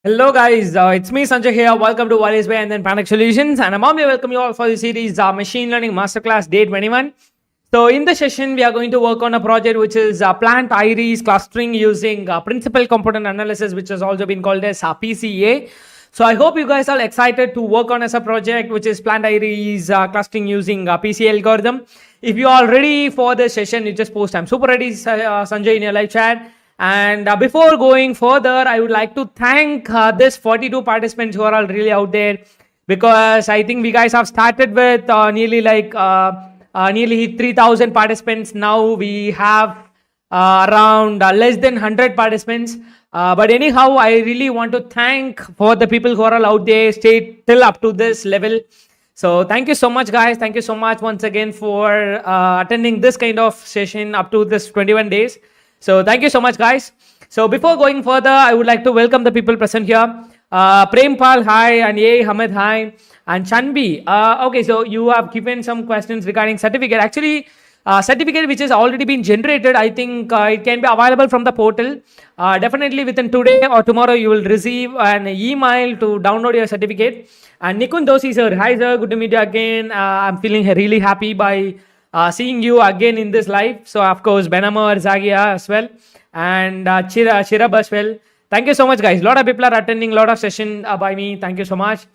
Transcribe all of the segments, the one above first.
Hello guys, it's me Sanjay here. Welcome to Warriorsway and then Pantech Solutions, and I'm warmly welcome you all for the series Machine Learning Masterclass Day 21. So in the session, we are going to work on a project which is plant iris clustering using principal component analysis, which has also been called as PCA. So I hope you guys are excited to work on as a project which is plant iris clustering using PCA algorithm. If you are ready for the session, you just post "I'm super ready, Sanjay" in your live chat. And before going further, I would like to thank this 42 participants who are all really out there, because I think we guys have started with nearly 3,000 participants. Now we have around less than 100 participants. But anyhow, I really want to thank for the people who are all out there, stay till up to this level. So thank you so much, guys. Thank you so much once again for attending this kind of session up to this 21 days. So thank you so much, guys. So before going further, I would like to welcome the people present here. Prem Pal, hi, and A. Hamid, hi, and Chanbi. Okay, so you have given some questions regarding certificate. Actually, certificate which has already been generated, I think it can be available from the portal. Definitely within today or tomorrow, you will receive an email to download your certificate. And Nikun Doshi, sir, hi, sir, good to meet you again. I'm feeling really happy by seeing you again in this live. So of course Benamar, Zagia as well, and Chirab as well. Thank you so much, guys. A lot of people are attending a lot of session by me. Thank you so much.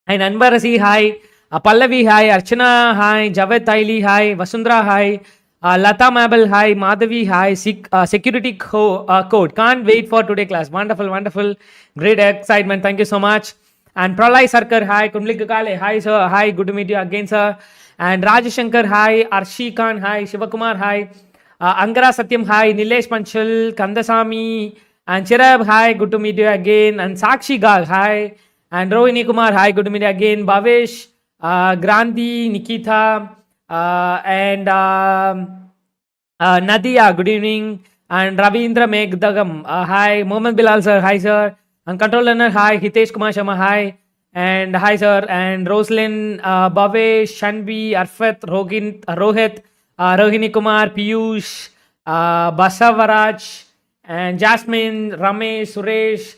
And Anbarasi, hi. Pallavi, hi. Archana, hi. Javed Taili, hi. Vasundra, hi. Lata Mabel, hi. Madhavi, hi. Security code. Can't wait for today class. Wonderful, wonderful. Great excitement. Thank you so much. And Pralay Sarkar, hi. Kundlik Kale, hi, sir. Hi, good to meet you again, sir. And Rajashankar, hi. Arshi Khan, hi. Shivakumar, hi. Angara Satyam, hi. Nilesh Panchal, Kandasamy, and Chirab, hi. Good to meet you again. And Sakshi Gag, hi. And Rohini Kumar, hi. Good to meet you again. Bhavesh, Grandi, Nikita, and Nadia, good evening. And Ravindra Megdagam, hi. Mohammed Bilal, sir, hi, sir. And Control Learner, hi. Hitesh Kumar Sharma, hi. And hi, sir. And Roslyn, Bhavesh, Shanvi, Arfat, Rohit, Rohini Kumar, Piyush, Basavaraj, and Jasmine, Ramesh, Suresh.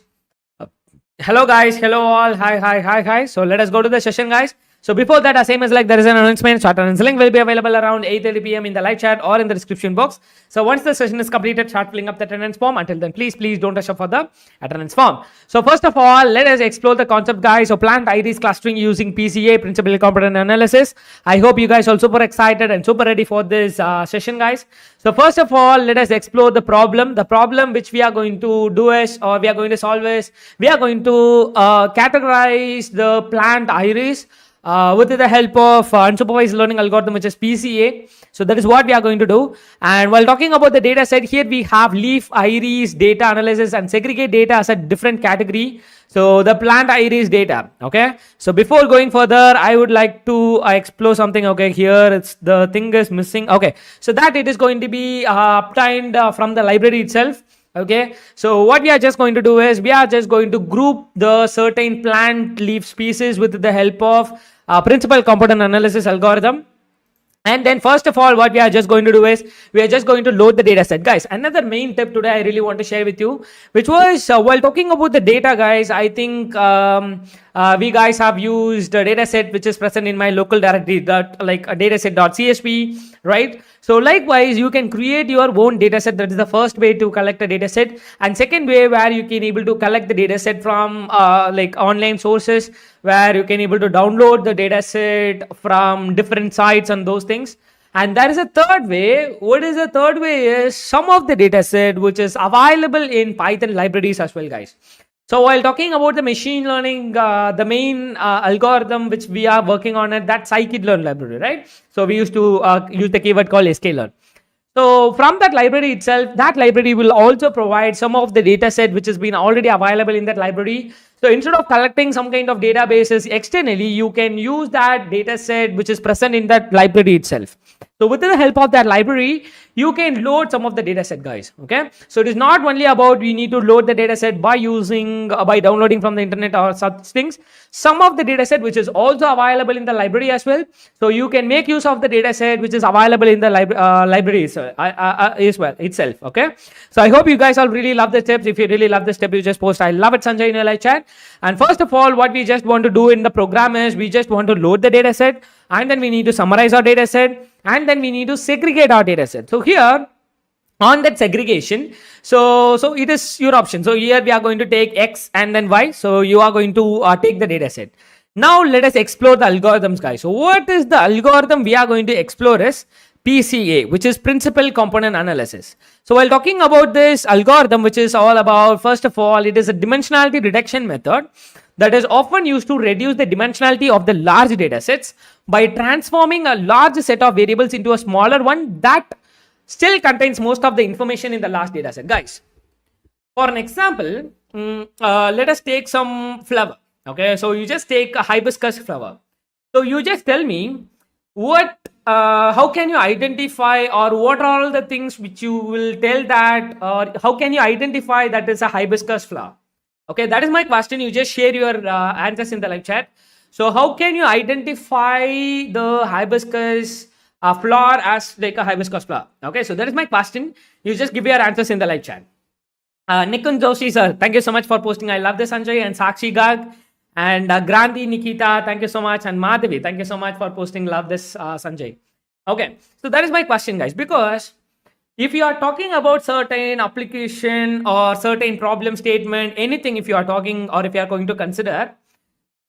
Hello, guys. Hello, all. Hi. So let us go to the session, guys. So before that, as same as like there is an announcement. So attendance link will be available around 8:30 p.m. in the live chat or in the description box. So once the session is completed, start filling up the attendance form. Until then, please don't rush up for the attendance form. So first of all, let us explore the concept, guys. So plant iris clustering using PCA, principal component analysis. I hope you guys are super excited and super ready for this session, guys. So first of all, let us explore the problem. The problem which we are going to do is, or we are going to solve is, we are going to categorize the plant iris with the help of unsupervised learning algorithm, which is PCA. So that is what we are going to do. And while talking about the data set, here we have leaf iris data analysis and segregate data as a different category. So the plant iris data. Okay. So before going further, I would like to explore something. Okay, here it's the thing is missing. Okay, so that it is going to be obtained from the library itself. Okay, so what we are just going to do is we are just going to group the certain plant leaf species with the help of principal component analysis algorithm. And then first of all, what we are just going to do is we are just going to load the data set, guys. Another main tip today I really want to share with you, which was while talking about the data, guys, I think we guys have used a data set which is present in my local directory, that like a dataset.csv, right? So likewise, you can create your own data set. That is the first way to collect a data set. And second way where you can able to collect the data set from like online sources, where you can able to download the data set from different sites and those things. And there is a third way. What is the third way is some of the data set which is available in Python libraries as well, guys. So while talking about the machine learning, the main algorithm which we are working on it, that scikit-learn library, right? So we used to use the keyword called sklearn. So from that library itself, that library will also provide some of the data set which has been already available in that library. So instead of collecting some kind of databases externally, you can use that data set which is present in that library itself. So with the help of that library, you can load some of the data set, guys. Okay. So it is not only about we need to load the data set by using, by downloading from the internet or such things. Some of the data set which is also available in the library as well. So you can make use of the data set which is available in the library as well itself. Okay. So I hope you guys all really love the steps. If you really love the step, you just post "I love it, Sanjay" in your live chat. And first of all, what we just want to do in the program is we just want to load the data set, and then we need to summarize our data set, and then we need to segregate our data set. So here on that segregation, so it is your option. So here we are going to take X and then Y. So you are going to take the data set. Now let us explore the algorithms, guys. So what is the algorithm we are going to explore is PCA, which is principal component analysis. So while talking about this algorithm, which is all about, first of all, it is a dimensionality reduction method that is often used to reduce the dimensionality of the large data sets by transforming a large set of variables into a smaller one that still contains most of the information in the large data set. Guys, for an example, let us take some flower. Okay, so you just take a hibiscus flower. So you just tell me how can you identify, or what are all the things which you will tell that, or how can you identify that is a hibiscus flower? Okay, that is my question. You just share your answers in the live chat. So how can you identify the hibiscus flower as like a hibiscus flower? Okay, so that is my question. You just give your answers in the live chat. Nikun Joshi sir, thank you so much for posting "I love this, Sanjay," and Sakshi Garg. And Grandi Nikita, thank you so much. And Madhavi, thank you so much for posting "love this, Sanjay." Okay, so that is my question, guys, because if you are talking about certain application or certain problem statement, anything, if you are talking or if you are going to consider,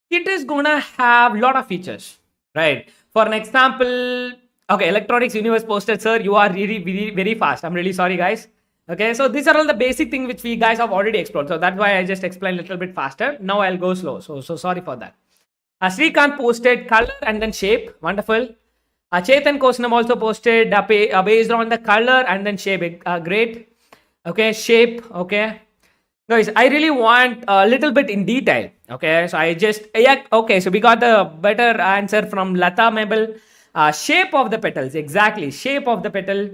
it is gonna have a lot of features, right? For an example, okay, Electronics Universe posted, "Sir, you are really very fast." I'm really sorry, guys. Okay, so these are all the basic things which we guys have already explored. So that's why I just explained a little bit faster. Now I'll go slow. So sorry for that. Srikanth posted color and then shape. Wonderful. Chetan Kosnam also posted based on the color and then shape. Great. Okay, shape. Okay. Guys, I really want a little bit in detail. Okay, so I just, yeah, okay, so we got the better answer from Lata Mabel. Shape of the petals. Exactly. Shape of the petal.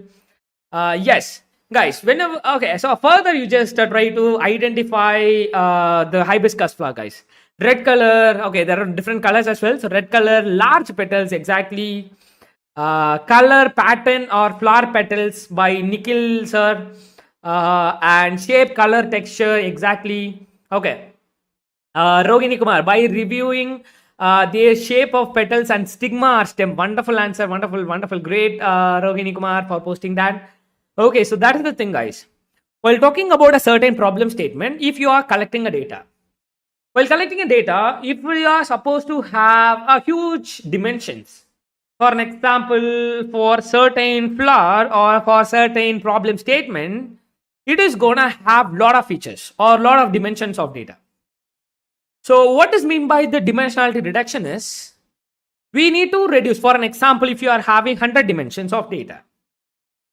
Yes. Guys, whenever, okay, so further you just try to identify the hibiscus flower, guys. Red color, okay, there are different colors as well. So red color, large petals, exactly. Color pattern or flower petals by Nikhil sir. And shape, color, texture, exactly. Okay. Rogini Kumar, by reviewing the shape of petals and stigma or stem. Wonderful answer, wonderful. Great, Rogini Kumar, for posting that. Okay, so that is the thing, guys. While talking about a certain problem statement, if you are collecting a data, while collecting a data, if we are supposed to have a huge dimensions, for an example, for certain flower or for certain problem statement, it is gonna have lot of features or lot of dimensions of data. So what is mean by the dimensionality reduction is, we need to reduce, for an example, if you are having 100 dimensions of data.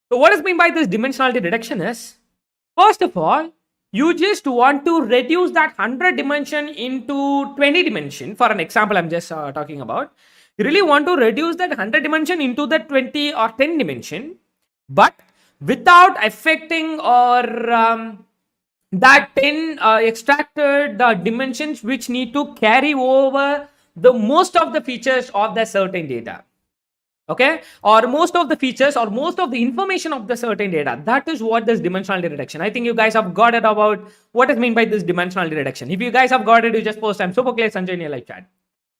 So what is mean by this dimensionality reduction is, first of all, you just want to reduce that 100 dimension into 20 dimension. For an example, I'm just talking about. You really want to reduce that 100 dimension into the 20 or 10 dimension, but without affecting or that 10 extracted dimensions which need to carry over the most of the features of the certain data. Okay, or most of the features or most of the information of the certain data. That is what this dimensionality reduction. I think you guys have got it about what is meant by this dimensionality reduction. If you guys have got it, you just post "I'm super clear, Sanjay" in your live chat.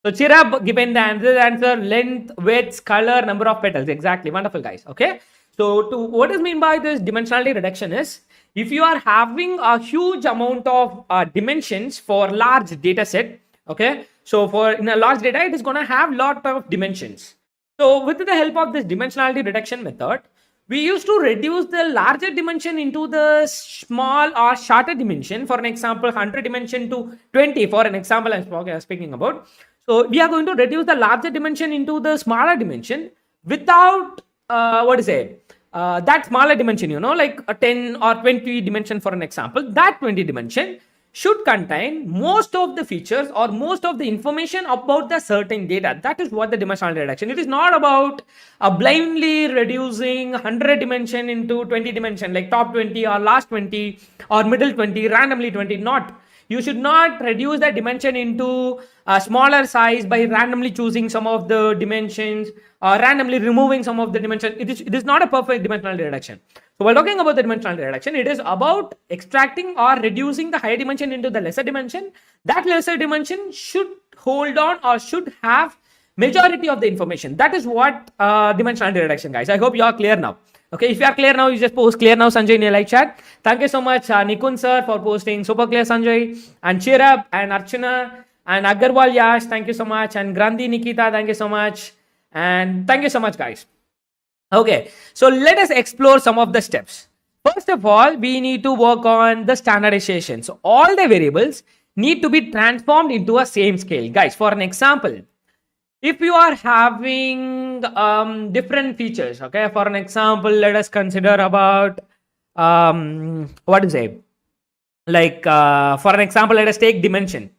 So Chirab given the answer, length, width, color, number of petals. Exactly, wonderful, guys. Okay, so what is meant by this dimensionality reduction is, if you are having a huge amount of dimensions for large data set. Okay, so for in a large data, it is going to have lot of dimensions. So with the help of this dimensionality reduction method, we used to reduce the larger dimension into the small or shorter dimension. For an example, 100 dimension to 20. For an example, I'm speaking about. So we are going to reduce the larger dimension into the smaller dimension without that smaller dimension, like a 10 or 20 dimension, for an example. That 20 dimension should contain most of the features or most of the information about the certain data. That is what the dimensional reduction. It is not about blindly reducing 100 dimension into 20 dimension, like top 20 or last 20 or middle 20, randomly 20. Not. You should not reduce the dimension into a smaller size by randomly choosing some of the dimensions or randomly removing some of the dimension. It is not a perfect dimensional reduction. So while talking about the dimensional reduction, it is about extracting or reducing the higher dimension into the lesser dimension. That lesser dimension should hold on or should have majority of the information. That is what dimensional reduction, guys. I hope you are clear now. Okay, if you are clear now, you just post clear now, Sanjay, in your live chat. Thank you so much, Nikun sir, for posting super clear, Sanjay, and Cheer Up, and Archana, and Agarwal Yash. Thank you so much, and Grandi Nikita. Thank you so much, and thank you so much, guys. Okay, so let us explore some of the steps. First of all, we need to work on the standardization. So all the variables need to be transformed into a same scale, guys. For an example, if you are having different features, okay, for an example, let us consider about what to say, like for an example, let us take dimension.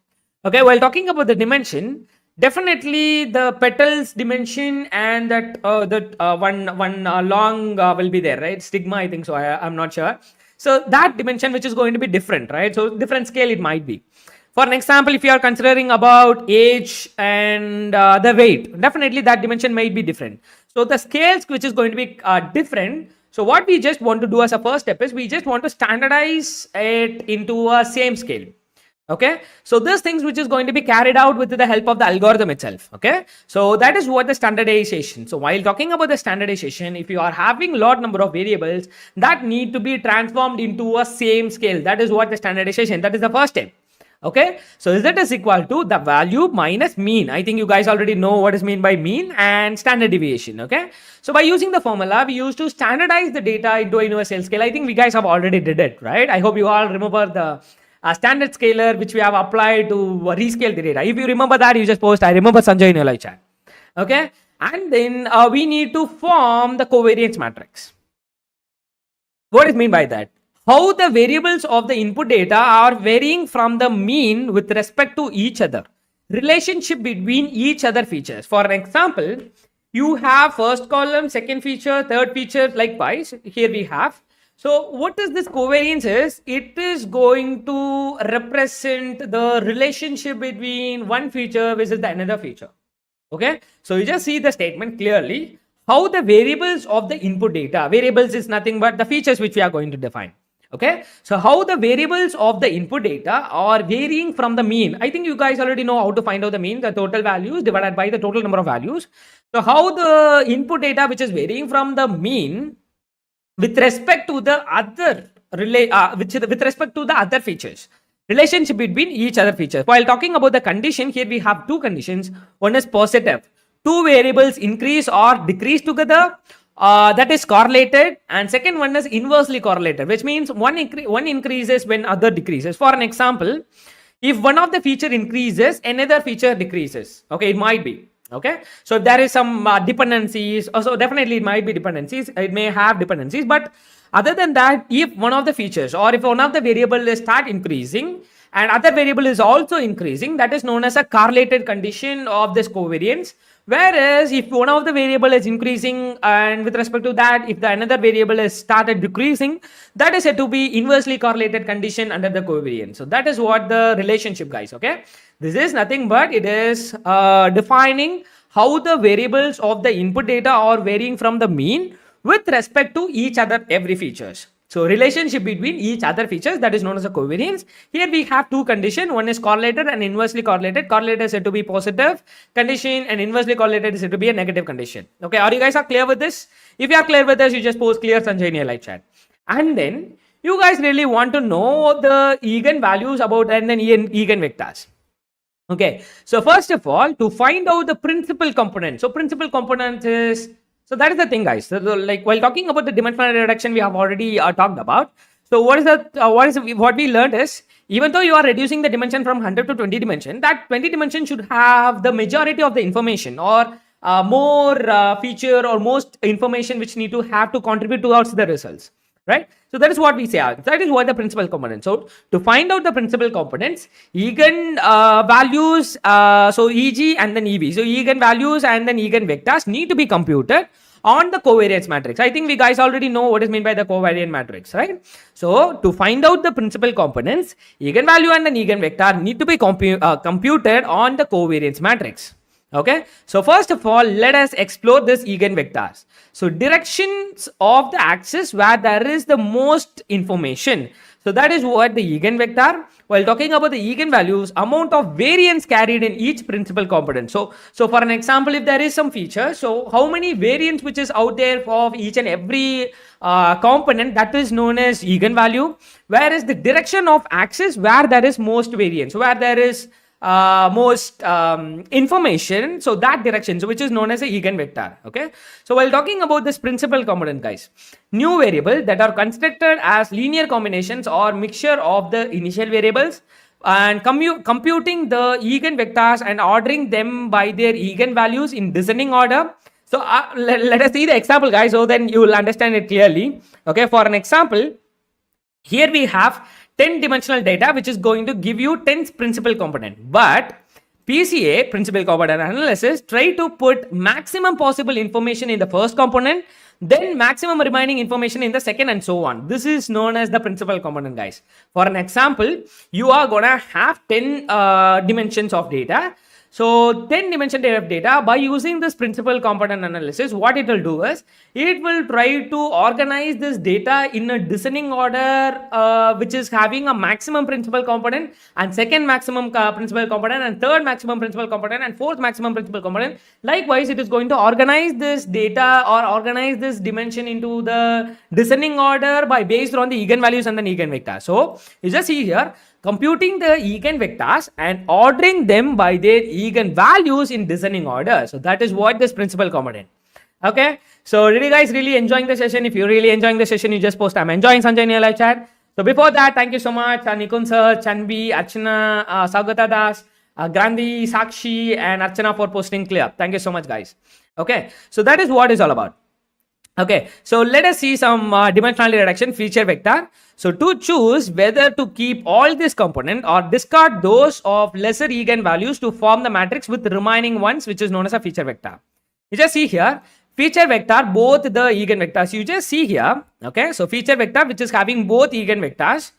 Okay, while talking about the dimension, definitely the petals dimension and that one long will be there, right? Stigma, I think so. I'm not sure. So that dimension which is going to be different, right? So different scale it might be. For an example, if you are considering about age and the weight, definitely that dimension might be different. So the scales which is going to be different. So what we just want to do as a first step is we just want to standardize it into a same scale. Okay, so these things which is going to be carried out with the help of the algorithm itself. Okay, so that is what the standardization. So while talking about the standardization, if you are having lot number of variables that need to be transformed into a same scale, that is what the standardization, that is the first step. Okay, so Z is equal to the value minus mean. I think you guys already know what is mean by mean and standard deviation. Okay, so by using the formula, we used to standardize the data into a universal scale. I think we guys have already did it, right? I hope you all remember the standard scaler which we have applied to rescale the data. If you remember that, you just post I remember Sanjay in your live chat. Okay, and then we need to form the covariance matrix. What is mean by that? How the variables of the input data are varying from the mean with respect to each other. Relationship between each other features. For an example, you have first column, second feature, third feature, likewise. Here we have. So what is this covariance is? It is going to represent the relationship between one feature versus the another feature. Okay. So you just see the statement clearly. How the variables of the input data. Variables is nothing but the features which we are going to define. Okay, so how the variables of the input data are varying from the mean. I think you guys already know how to find out the mean, the total values divided by the total number of values. So how the input data which is varying from the mean with respect to the other with respect to the other features. Relationship between each other features. While talking about the condition, here we have two conditions. One is positive. Two variables increase or decrease together. That is correlated, and second one is inversely correlated, which means one increases when other decreases. For an example, if one of the feature increases, another feature decreases. Okay, it might be. Okay, so if there is some dependencies, also definitely it might be dependencies. It may have dependencies, but other than that, if one of the features or if one of the variable is start increasing and other variable is also increasing, that is known as a correlated condition of this covariance. Whereas if one of the variable is increasing and with respect to that, if the another variable is started decreasing, that is said to be inversely correlated condition under the covariance. So that is what the relationship, guys. Okay, this is nothing but it is defining how the variables of the input data are varying from the mean with respect to each other every features. So relationship between each other features, that is known as a covariance. Here we have two conditions. One is correlated and inversely correlated. Correlated is said to be positive condition and inversely correlated is said to be a negative condition. Okay, are you guys clear with this? If you are clear with this, you just post clear Sanjay in your live chat. And then you guys really want to know the eigenvalues about and then eigenvectors. Okay, so first of all, to find out the principal component. So principal component is, so that is the thing, guys. So like while talking about the dimensional reduction, we have already talked about. So what we learned is, even though you are reducing the dimension from 100 to 20 dimension, that 20 dimension should have the majority of the information or more feature or most information which need to have to contribute towards the results. right? So that is what we say. That is what the principal component. So to find out the principal components, eigenvalues, so EG and then EV. So eigenvalues and then eigenvectors need to be computed on the covariance matrix. I think we guys already know what is meant by the covariance matrix, right? So to find out the principal components, eigenvalue and then eigenvector need to be computed on the covariance matrix. Okay, so first of all, let us explore this eigenvectors. So directions of the axis where there is the most information. So that is what the eigenvector. While talking about the eigenvalues, amount of variance carried in each principal component. So for an example, if there is some feature, so how many variance which is out there for each and every component, that is known as eigenvalue. Whereas the direction of axis where there is most variance, where there is most information, so that direction, so which is known as a eigenvector. Okay, so while talking about this principal component, guys, new variable that are constructed as linear combinations or mixture of the initial variables, and computing the eigenvectors and ordering them by their eigenvalues in descending order. So let us see the example, guys, so then you will understand it clearly. Okay, for an example, here we have 10 dimensional data which is going to give you 10 principal component, but PCA, principal component analysis, try to put maximum possible information in the first component, then maximum remaining information in the second, and so on. This is known as the principal component, guys. For an example, you are gonna have 10 dimensions of data. So 10 dimension data, by using this principal component analysis, what it will do is it will try to organize this data in a descending order, which is having a maximum principal component and second maximum principal component and third maximum principal component and fourth maximum principal component. Likewise, it is going to organize this data or organize this dimension into the descending order by based on the eigenvalues and the eigenvector. So you just see here, computing the eigenvectors and ordering them by their eigenvalues in descending order. So that is what this principal component. Okay, so really guys, really enjoying the session. If you're really enjoying the session, you just post I'm enjoying Sanjay in your live chat. So before that, thank you so much Nikun sir, Chanvi, Archana, Saugata Das, Grandi, Sakshi and Archana for posting clear. Thank you so much, guys. Okay, so that is what it's all about. Okay, so let us see some dimensionality reduction feature vector. So to choose whether to keep all this component or discard those of lesser eigenvalues to form the matrix with the remaining ones, which is known as a feature vector. You just see here, feature vector, both the eigenvectors. You just see here, okay, so feature vector which is having both eigenvectors,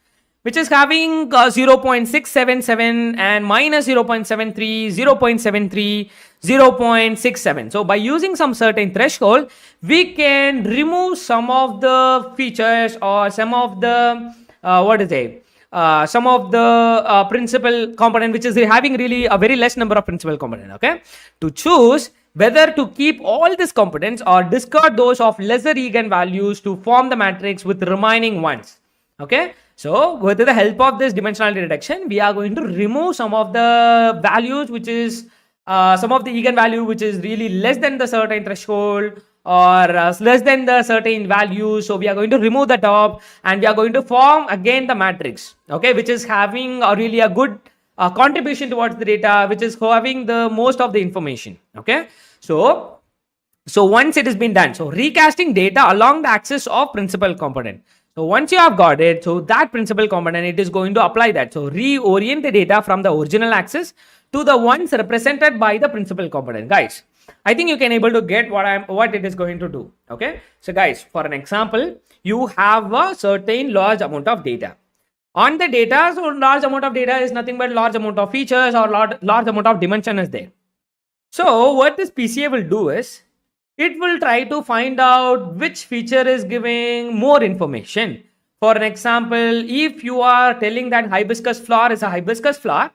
which is having 0.677 and minus 0.73, 0.73, 0.67. So by using some certain threshold, we can remove some of the features or some of the some of the principal component which is having really a very less number of principal component. Okay, to choose whether to keep all these components or discard those of lesser eigenvalues to form the matrix with remaining ones. Okay, so with the help of this dimensionality reduction, we are going to remove some of the values which is some of the eigenvalue which is really less than the certain threshold or less than the certain value. So we are going to remove the top and we are going to form again the matrix, okay, which is having really a good contribution towards the data, which is having the most of the information. Okay, so once it has been done, so recasting data along the axis of principal component. So once you have got it, so that principal component, it is going to apply that. So reorient the data from the original axis to the ones represented by the principal component. Guys, I think you can able to get what it is going to do. Okay, so guys, for an example, you have a certain large amount of data. On the data, so large amount of data is nothing but large amount of features or large amount of dimension is there. So what this PCA will do is, it will try to find out which feature is giving more information. For an example, if you are telling that hibiscus flower is a hibiscus flower,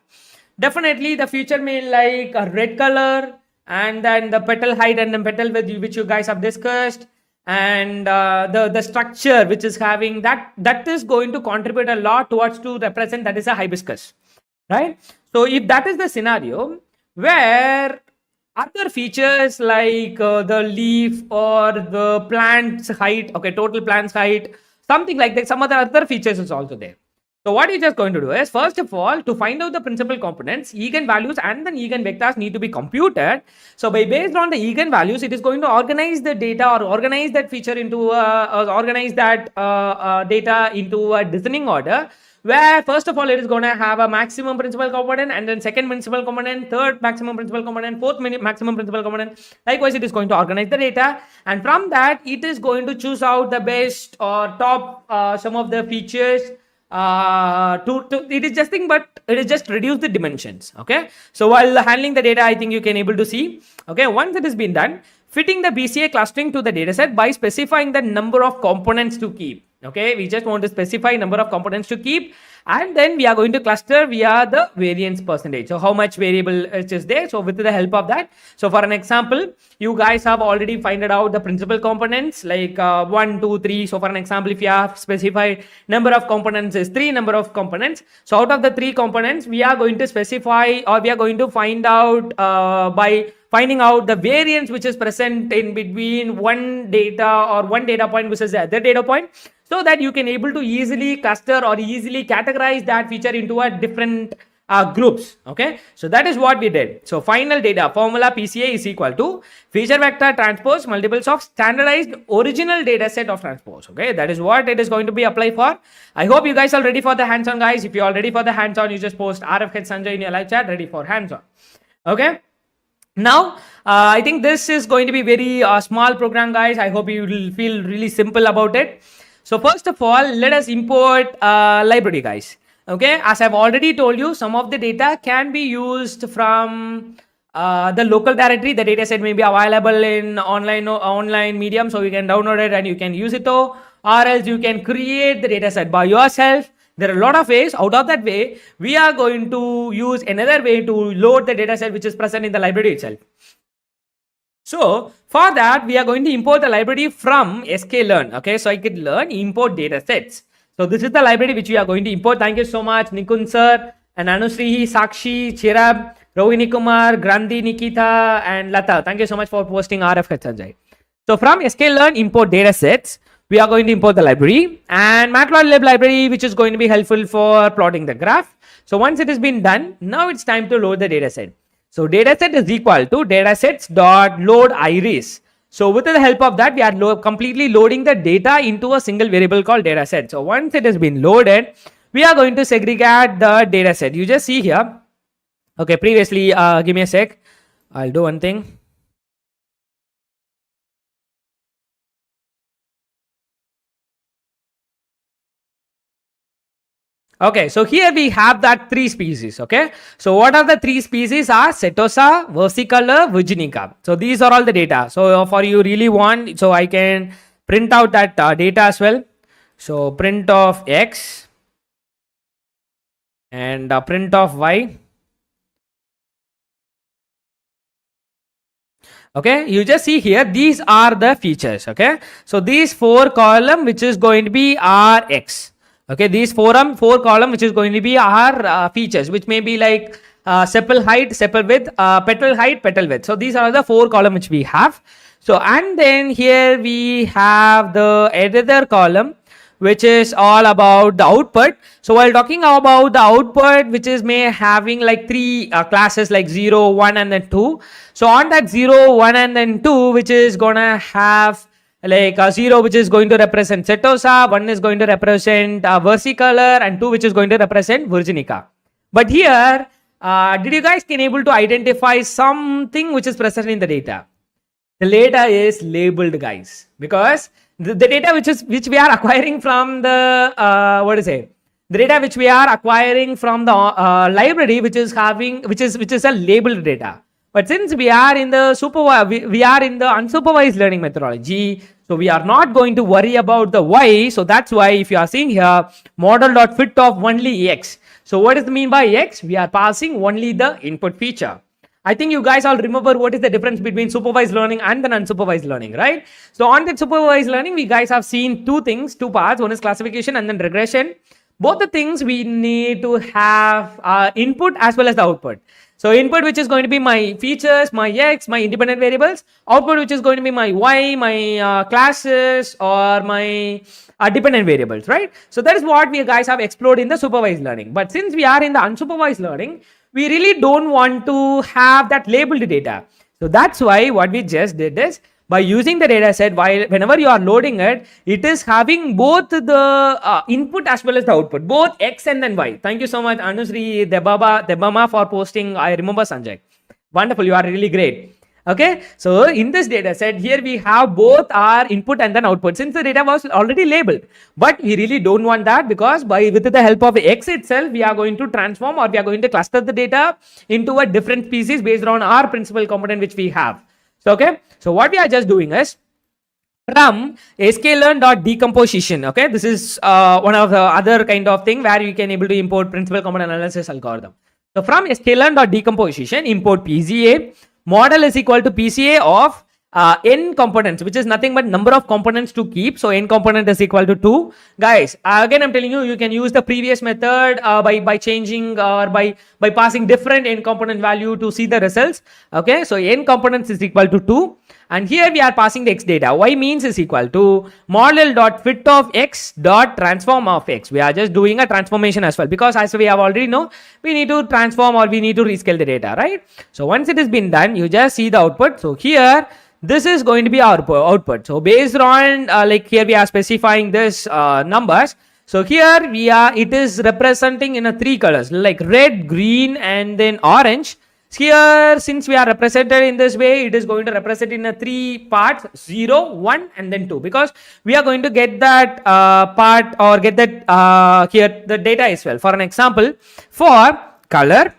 definitely the feature may like a red color and then the petal height and the petal width which you guys have discussed, and the structure which is having that is going to contribute a lot towards to represent that is a hibiscus, right? So if that is the scenario where other features like the leaf or the plant's height, okay, total plant's height, something like that, some other features is also there. So what you're just going to do is, first of all, to find out the principal components, eigenvalues and then eigenvectors need to be computed. So by based on the eigenvalues, it is going to organize the data or organize that feature into organize that data into a descending order, where first of all it is going to have a maximum principal component, and then second principal component, third maximum principal component, fourth maximum principal component. Likewise, it is going to organize the data, and from that it is going to choose out the best or top some of the features. It is just thing, but it is just reduce the dimensions. Okay, so while handling the data, I think you can able to see. Okay, once it has been done, fitting the BCA clustering to the dataset by specifying the number of components to keep. Okay, we just want to specify number of components to keep, and then we are going to cluster via the variance percentage. So how much variable is there? So with the help of that, so for an example, you guys have already finded out the principal components like 1, 2, 3. So for an example, if you have specified number of components is 3 number of components. So out of the 3 components, we are going to specify, or we are going to find out by finding out the variance which is present in between one data or one data point versus the other data point, so that you can able to easily cluster or easily categorize that feature into a different groups. Okay, so that is what we did. So final data formula PCA is equal to feature vector transpose multiples of standardized original data set of transpose. Okay, that is what it is going to be applied for. I hope you guys are ready for the hands-on, guys. If you are ready for the hands-on, you just post RFH Sanjay in your live chat, ready for hands-on. Okay, now I think this is going to be very small program, guys. I hope you will feel really simple about it. So first of all, let us import library, guys. Okay, as I've already told you, some of the data can be used from the local directory. The data set may be available in online medium, so you can download it and you can use it, or else you can create the data set by yourself. There are a lot of ways. Out of that way, we are going to use another way to load the data set which is present in the library itself. So for that, we are going to import the library from sklearn. Okay, so I could learn import data sets. So this is the library which we are going to import. Thank you so much, Nikun sir, and Anusri, Sakshi, Chirab, Rohini Kumar, Grandi, Nikita, and Lata. Thank you so much for posting RF Sanjay. So from sklearn import data sets, we are going to import the library, and matplotlib library, which is going to be helpful for plotting the graph. So once it has been done, now it's time to load the data set. So dataset is equal to datasets.load iris. So with the help of that, we are completely loading the data into a single variable called dataset. So once it has been loaded, we are going to segregate the dataset. You just see here. Okay, previously, give me a sec. I'll do one thing. Okay, so here we have that 3 species. Okay, so what are the 3 species are Setosa, versicolor, virginica. So these are all the data. So for you really want, so I can print out that data as well. So print of X and print of Y. Okay, you just see here, these are the features. Okay, so these 4 column which is going to be Rx. Okay, these four column which is going to be our features, which may be like sepal height, sepal width, petal height, petal width. So these are the 4 column which we have. So and then here we have the another column which is all about the output. So while talking about the output, which is may having like 3 classes like 0, 1 and then 2. So on that 0, 1 and then 2, which is gonna have like 0 which is going to represent Setosa, 1 is going to represent versicolor, and 2 which is going to represent virginica. But here, did you guys can able to identify something which is present in the data? The data is labeled, guys, because the data which we are acquiring from the the data which we are acquiring from the library, which is a labeled data. But since we are in the unsupervised learning methodology, so we are not going to worry about the Y. So that's why if you are seeing here, model.fit of only X. So what does it mean by X? We are passing only the input feature. I think you guys all remember what is the difference between supervised learning and then unsupervised learning, right? So on that supervised learning, we guys have seen 2 parts. One is classification and then regression. Both the things we need to have input as well as the output. So input which is going to be my features, my X, my independent variables. Output which is going to be my Y, my classes, or my dependent variables, right? So that is what we guys have explored in the supervised learning. But since we are in the unsupervised learning, we really don't want to have that labeled data. So that's why what we just did is, by using the data set, while whenever you are loading it, it is having both the input as well as the output, both X and then Y. Thank you so much, Anusri Debama for posting. I remember Sanjay. Wonderful, you are really great. Okay, so in this data set here we have both our input and then output, since the data was already labeled. But we really don't want that, because with the help of X itself, we are going to transform, or we are going to cluster the data into a different species based on our principal component which we have. So okay, so what we are just doing is, from sklearn.decomposition, okay, this is one of the other kind of thing where you can able to import principal component analysis algorithm. So from sklearn.decomposition, import PCA. Model is equal to PCA of n components, which is nothing but number of components to keep. So n component is equal to 2. Guys, again I'm telling you, you can use the previous method by changing or by passing different n component value to see the results. Okay, so n components is equal to 2. And here we are passing the X data. Y means is equal to model.fit of X dot transform of X. We are just doing a transformation as well, because as we have already know, we need to transform or we need to rescale the data, right? So once it has been done, you just see the output. So here, this is going to be our output. So based on like here we are specifying this numbers. So here it is representing in a 3 colors, like red, green, and then orange. Here, since we are represented in this way, it is going to represent in a 3 parts, 0, 1, and then 2, because we are going to get that part or get that here the data as well. For an example, for color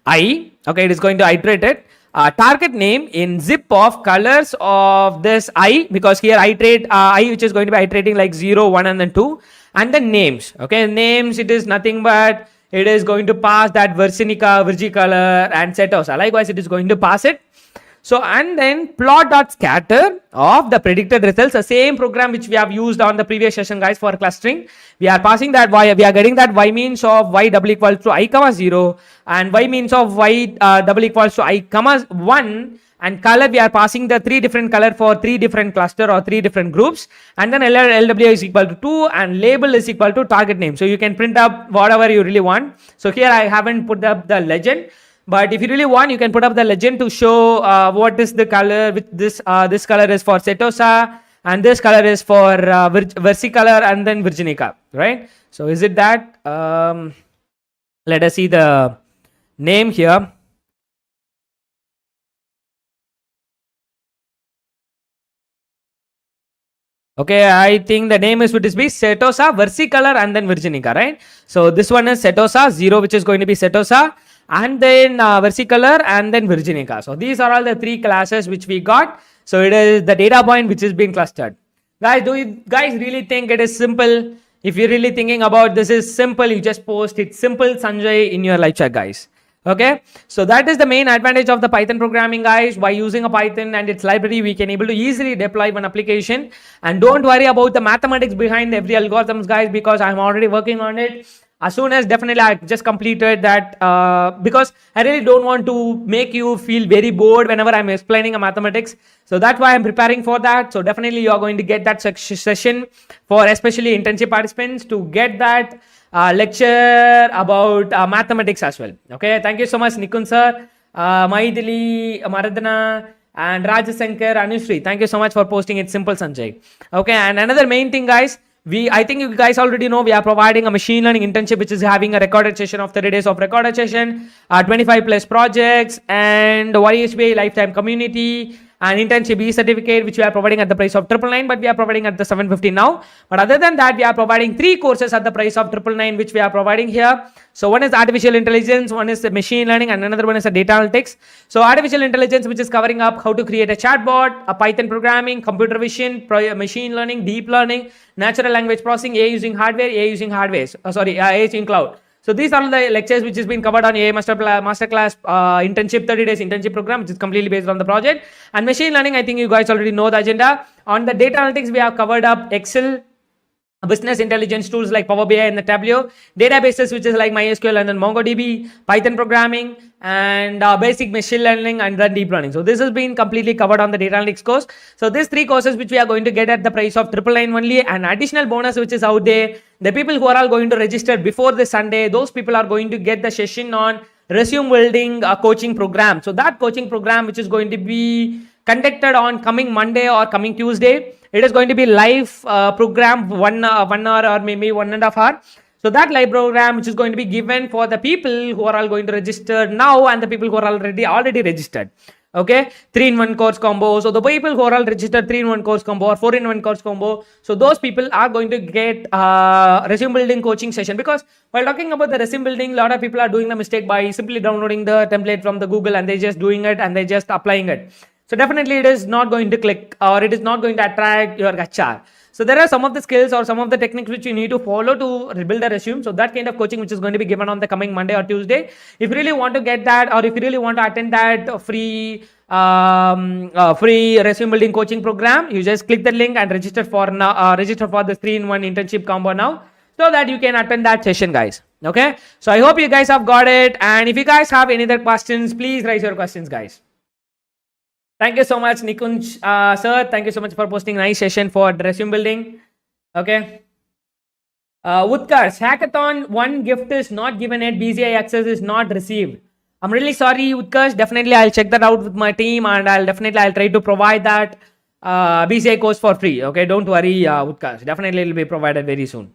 I, okay, it is going to iterate it. Target name in zip of colors of this I, because here iterate I, which is going to be iterating like 0, 1, and then 2, and then names. Okay, names, it is nothing but it is going to pass that Versinica, Virgicolor, and Setosa. Likewise, it is going to pass it. So, and then plot.scatter of the predicted results, the same program which we have used on the previous session, guys, for clustering. We are passing that Y, we are getting that Y means of Y double equals to I comma 0, and Y means of Y double equals to I comma 1, and color we are passing the 3 different color for 3 different cluster or 3 different groups, and then LW is equal to 2, and label is equal to target name. So you can print up whatever you really want. So here I haven't put up the legend, but if you really want, you can put up the legend to show what is the color. With this this color is for Setosa, and this color is for Versicolor, and then Virginica, right? So is it that? Let us see the name here. Okay, I think the name is would be Setosa, Versicolor, and then Virginica, right? So this one is Setosa 0, which is going to be Setosa, and then Versicolor, and then Virginica. So these are all the 3 classes which we got. So it is the data point which is being clustered. Guys, do you guys really think it is simple? If you're really thinking about this is simple, you just post it simple Sanjay in your live chat, guys. Okay, so that is the main advantage of the Python programming, guys. By using a Python and its library, we can able to easily deploy one application. And don't worry about the mathematics behind every algorithms, guys, because I'm already working on it. As soon as definitely I just completed that, because I really don't want to make you feel very bored whenever I'm explaining a mathematics. So that's why I'm preparing for that. So definitely you are going to get that session for especially internship participants to get that lecture about mathematics as well. Okay, thank you so much, Nikun sir, Maithili, Maradana, and Rajasankar, Anushree. Thank you so much for posting it simple, Sanjay. Okay, and another main thing, guys, I think you guys already know we are providing a machine learning internship which is having a recorded session of 30 days of recorded session, 25 plus projects, and Warriorsway lifetime community, and internship B certificate which we are providing at the price of 999, but we are providing at the 750 now. But other than that, we are providing 3 courses at the price of 999 which we are providing here. So one is artificial intelligence, one is the machine learning, and another one is a data analytics. So artificial intelligence, which is covering up how to create a chatbot, a Python programming, computer vision, machine learning, deep learning, natural language processing, AI using hardware, AI using AI using cloud. So these are the lectures which has been covered on AI Masterclass internship 30 days internship program, which is completely based on the project. And machine learning, I think you guys already know the agenda. On the data analytics, we have covered up Excel, business intelligence tools like Power BI and the Tableau, databases which is like MySQL and then MongoDB, Python programming, and basic machine learning and then deep learning. So this has been completely covered on the data analytics course. So these 3 courses which we are going to get at the price of 999 only, and additional bonus which is out there. The people who are all going to register before this Sunday, those people are going to get the session on resume building coaching program. So that coaching program which is going to be conducted on coming Monday or coming Tuesday. It is going to be live program, 1 hour or maybe 1.5 hours. So that live program which is going to be given for the people who are all going to register now and the people who are already registered. Okay, 3-in-1 course combo. So the people who are all registered 3-in-1 course combo or 4-in-1 course combo. So those people are going to get resume building coaching session, because while talking about the resume building, a lot of people are doing the mistake by simply downloading the template from the Google and they just doing it and they just applying it. So definitely it is not going to click, or it is not going to attract your HR. So there are some of the skills or some of the techniques which you need to follow to build a resume. So that kind of coaching which is going to be given on the coming Monday or Tuesday. If you really want to get that, or if you really want to attend that free resume building coaching program, you just click the link and register for now. Register for the 3-in-1 internship combo now, so that you can attend that session, guys. Okay. So I hope you guys have got it. And if you guys have any other questions, please raise your questions, guys. Thank you so much, Nikunj sir. Thank you so much for posting nice session for resume building. Okay. Utkarsh, hackathon 1 gift is not given yet. BCI access is not received. I'm really sorry, Utkarsh. Definitely, I'll check that out with my team, and I'll try to provide that BCI course for free. Okay, don't worry, Utkarsh. Definitely, it will be provided very soon.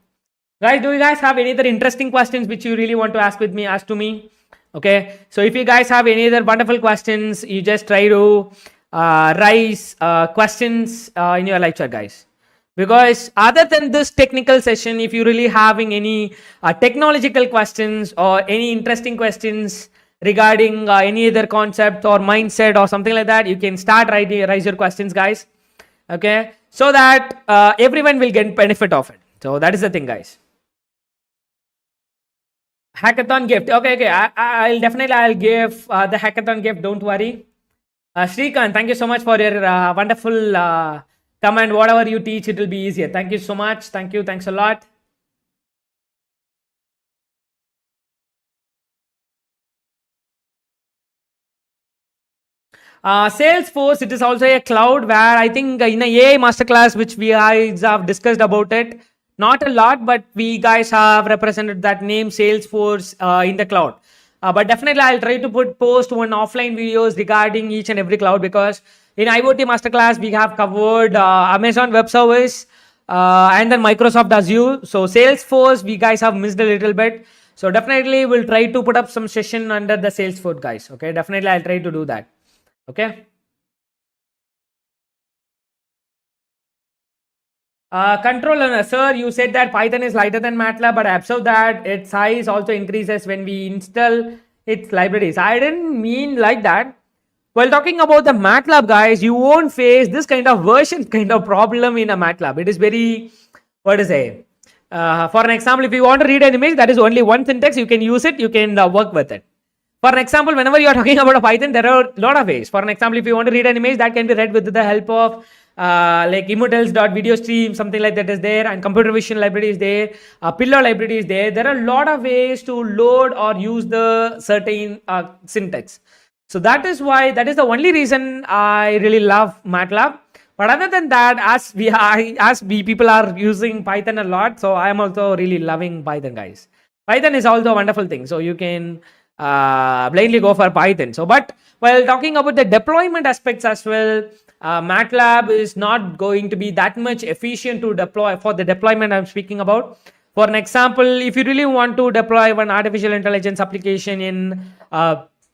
Guys, do you guys have any other interesting questions which you really want to ask to me? Okay, so if you guys have any other wonderful questions, you just try to raise questions in your live chat, guys. Because other than this technical session, if you're really having any technological questions or any interesting questions regarding any other concept or mindset or something like that, you can start raise your questions, guys. Okay, so that everyone will get benefit of it. So that is the thing, guys. Hackathon gift. Okay. I'll give the hackathon gift. Don't worry. Srikanth, thank you so much for your wonderful comment. Whatever you teach, it will be easier. Thank you so much. Thank you. Thanks a lot. Salesforce, it is also a cloud where I think in a AI masterclass, which we guys have discussed about it, not a lot, but we guys have represented that name Salesforce in the cloud. But definitely I'll try to post one offline videos regarding each and every cloud, because in IoT masterclass we have covered Amazon Web Service and then Microsoft Azure. So Salesforce we guys have missed a little bit. So definitely we'll try to put up some session under the Salesforce, guys. Okay, definitely I'll try to do that. Okay. Controller, sir, you said that Python is lighter than MATLAB, but I observed that its size also increases when we install its libraries. I didn't mean like that. While talking about the MATLAB, guys, you won't face this kind of version kind of problem in a MATLAB. It is very, what to say? For an example, if you want to read an image, that is only one syntax. You can use it. You can work with it. For an example, whenever you are talking about a Python, there are a lot of ways. For an example, if you want to read an image, that can be read with the help of like immutals.video stream, something like that is there, and computer vision library is there, pillow library is there. There are a lot of ways to load or use the certain syntax. So that is the only reason I really love MATLAB. But other than that, as we people are using Python a lot, so I am also really loving Python, guys. Python is also a wonderful thing. So you can blindly go for Python. So, but while talking about the deployment aspects as well, MATLAB is not going to be that much efficient to deploy for the deployment I'm speaking about. For an example, if you really want to deploy one artificial intelligence application in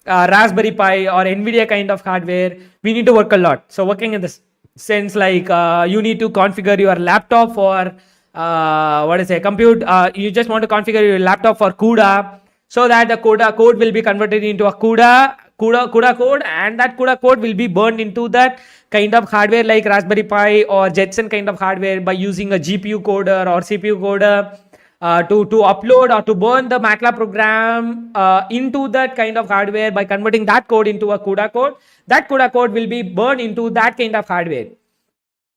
Raspberry Pi or NVIDIA kind of hardware, we need to work a lot. So working in this sense, like you need to configure your laptop for compute. You just want to configure your laptop for CUDA, so that the CUDA code will be converted into a CUDA code, and that CUDA code will be burned into that kind of hardware like Raspberry Pi or Jetson kind of hardware by using a GPU coder or CPU coder to upload or to burn the MATLAB program into that kind of hardware by converting that code into a CUDA code. That CUDA code will be burned into that kind of hardware.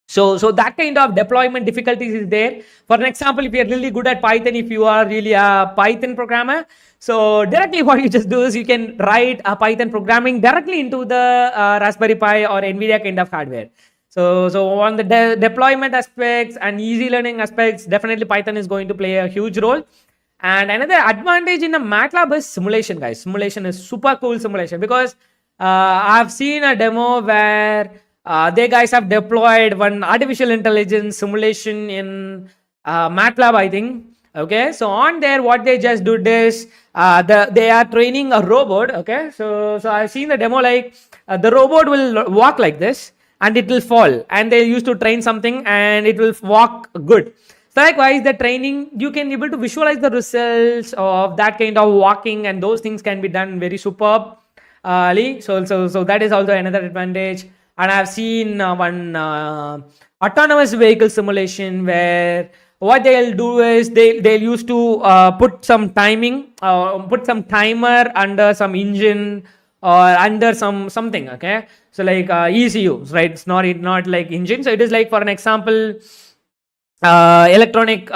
So that kind of deployment difficulties is there. For an example, if you're really good at Python, if you are really a Python programmer, so directly what you just do is you can write a Python programming directly into the Raspberry Pi or NVIDIA kind of hardware. So on the deployment aspects and easy learning aspects, definitely Python is going to play a huge role. And another advantage in a MATLAB is simulation, guys. Simulation is super cool simulation, because I've seen a demo where they guys have deployed one artificial intelligence simulation in MATLAB, I think. Okay, so on there, what they just did is they are training a robot. Okay, so I've seen the demo, like the robot will walk like this and it will fall, and they used to train something and it will walk good. So likewise, the training, you can able to visualize the results of that kind of walking, and those things can be done very superb. So that is also another advantage. And I've seen one autonomous vehicle simulation where what they'll do is they'll used to put some timing, put some timer under some engine or under something. Okay, so like ECUs, right? It's not like engine. So it is like, for an example, electronic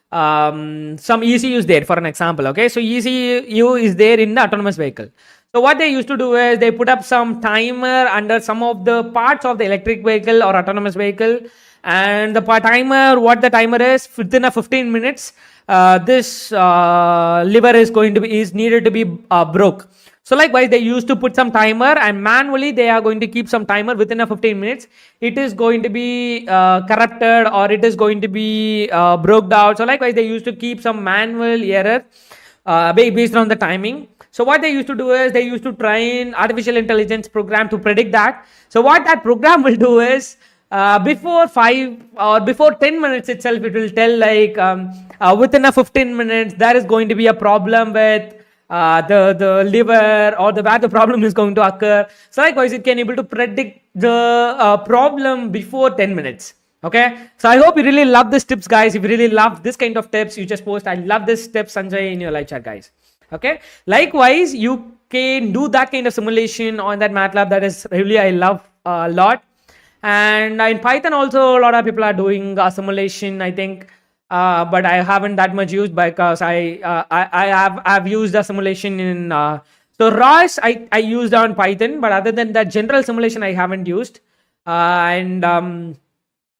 some ECUs there, for an example. Okay, so ECU is there in the autonomous vehicle. So what they used to do is they put up some timer under some of the parts of the electric vehicle or autonomous vehicle, and the timer, what the timer is, within a 15 minutes this lever is needed to be broke. So likewise, they used to put some timer, and manually they are going to keep some timer within a 15 minutes. It is going to be corrupted, or it is going to be broke out. So likewise, they used to keep some manual error based on the timing. So what they used to do is they used to train artificial intelligence program to predict that. So what that program will do is before 5 or before 10 minutes itself, it will tell like within a 15 minutes there is going to be a problem with the liver, or where the problem is going to occur. So likewise, it can able to predict the problem before 10 minutes. Okay, so I hope you really love these tips, guys. If you really love this kind of tips, you just post "I love this tip, Sanjay" in your live chat, guys. Okay, likewise, you can do that kind of simulation on that MATLAB. That is really, I love a lot. And in Python also, a lot of people are doing simulation, I think. But I haven't that much used, because I've used a simulation in so ROS I used on Python, but other than that, general simulation I haven't used. And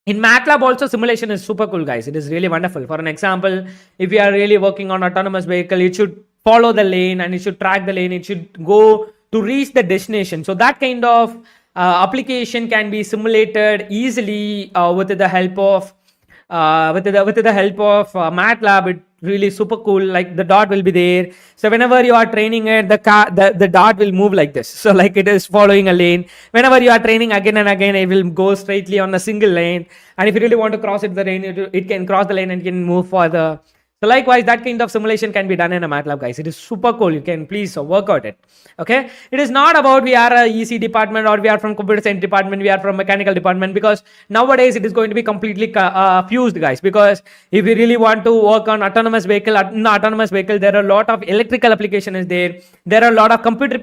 in MATLAB also, simulation is super cool, guys. It is really wonderful. For an example, if you are really working on autonomous vehicle, it should follow the lane and it should track the lane. It should go to reach the destination. So that kind of application can be simulated easily with the help of MATLAB. It really super cool. Like the dot will be there, so whenever you are training it, the dot will move like this, so like it is following a lane. Whenever you are training again and again, it will go straightly on a single lane, and if you really want to cross the lane, it can cross the lane and can move further. So likewise, that kind of simulation can be done in a MATLAB, guys. It is super cool. You can please work out it. Okay, it is not about we are a EC department or we are from computer science department, we are from mechanical department, because nowadays it is going to be completely fused, guys. Because if you really want to work on autonomous vehicle, there are a lot of electrical application is there. There are a lot of computer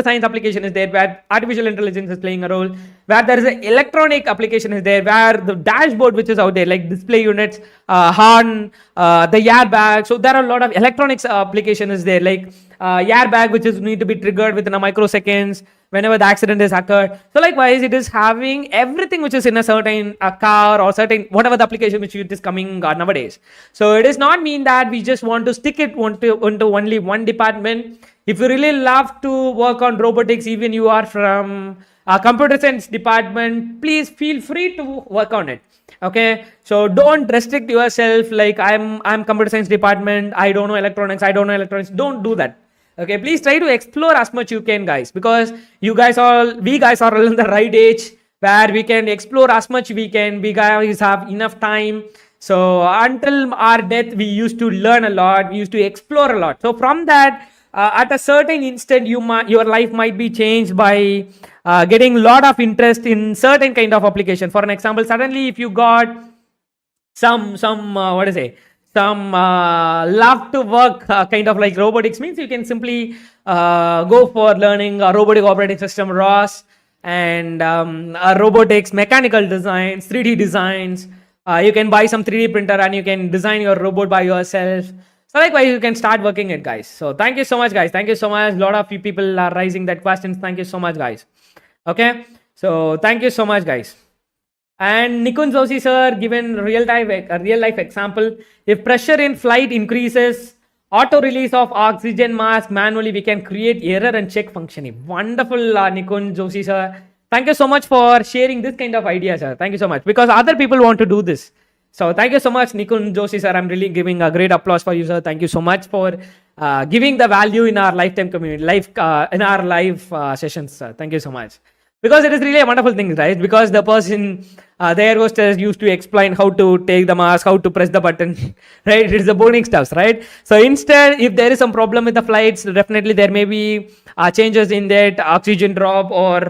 science application is there, where artificial intelligence is playing a role. Where there is an electronic application is there, where the dashboard which is out there, like display units, horn, the airbag. So there are a lot of electronics application is there, like airbag which is need to be triggered within a microseconds whenever the accident is occurred. So likewise, it is having everything which is in a certain car or certain whatever the application which it is coming nowadays. So it does not mean that we just want to stick it into only one department. If you really love to work on robotics, even you are from a computer science department, please feel free to work on it. Okay, so don't restrict yourself like I'm computer science department, I don't know electronics. Don't do that. Okay, please try to explore as much you can, guys, because we guys are in the right age where we can explore as much we can. We guys have enough time. So until our death, we used to learn a lot, we used to explore a lot. So from that, at a certain instant, your life might be changed by getting a lot of interest in certain kind of application. For an example, suddenly if you got some love to work kind of like robotics, means you can simply go for learning a robotic operating system, ROS. and robotics, mechanical designs, 3D designs. You can buy some 3D printer and you can design your robot by yourself. So likewise, you can start working it, guys. So thank you so much, guys. Thank you so much. A lot of you people are raising that questions. Thank you so much, guys. Okay. So thank you so much, guys. And Nikun Joshi sir given real life example. If pressure in flight increases, auto release of oxygen mask manually, we can create error and check functioning. Wonderful, Nikun Joshi sir. Thank you so much for sharing this kind of idea, sir. Thank you so much, because other people want to do this. So thank you so much, Nikun Joshi sir. I'm really giving a great applause for you, sir. Thank you so much for giving the value in our lifetime community, in our live sessions, sir. Thank you so much. Because it is really a wonderful thing, right? Because the person, the air hostess used to explain how to take the mask, how to press the button, right? It's the boring stuff, right? So instead, if there is some problem with the flights, definitely there may be changes in that oxygen drop or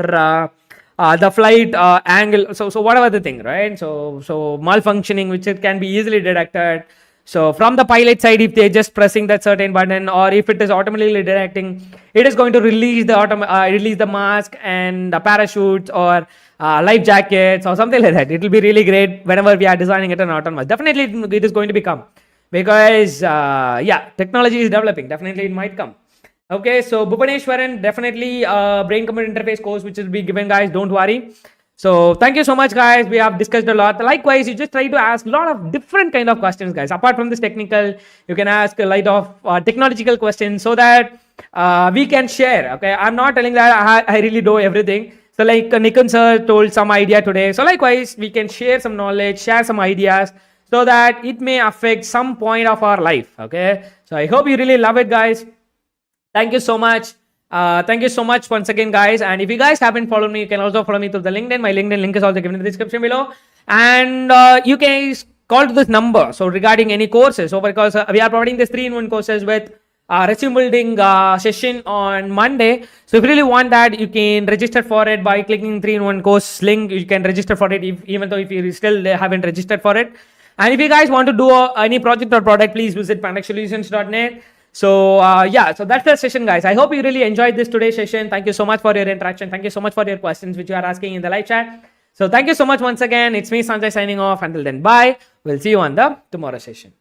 the flight angle. So whatever the thing, right? So malfunctioning, which it can be easily detected. So from the pilot side, if they're just pressing that certain button, or if it is automatically detecting, it is going to release the mask and the parachutes or life jackets or something like that. It will be really great whenever we are designing it in autonomous. Definitely, it is going to become, because technology is developing. Definitely, it might come. Okay, so Bhubaneswaran, definitely brain-computer interface course which will be given, guys. Don't worry. So thank you so much, guys. We have discussed a lot. Likewise, you just try to ask a lot of different kind of questions, guys. Apart from this technical, you can ask a lot of technological questions, so that we can share. Okay, I'm not telling that I really know everything. So like Nikon sir told some idea today. So likewise, we can share some knowledge, share some ideas, so that it may affect some point of our life. Okay, so I hope you really love it, guys. Thank you so much. Thank you so much once again, guys. And if you guys haven't followed me, you can also follow me through the LinkedIn. My LinkedIn link is also given in the description below. And you can call to this number. So regarding any courses, so because we are providing this 3-in-1 courses with resume building session on Monday. So if you really want that, you can register for it by clicking 3-in-1 course link. You can register for it, even though if you still haven't registered for it. And if you guys want to do any project or product, please visit pantech.ai. So so that's the session, guys. I hope you really enjoyed this today's session. Thank you so much for your interaction. Thank you so much for your questions which you are asking in the live chat. So thank you so much once again. It's me, Sanjay, signing off. Until then, bye. We'll see you on the tomorrow session.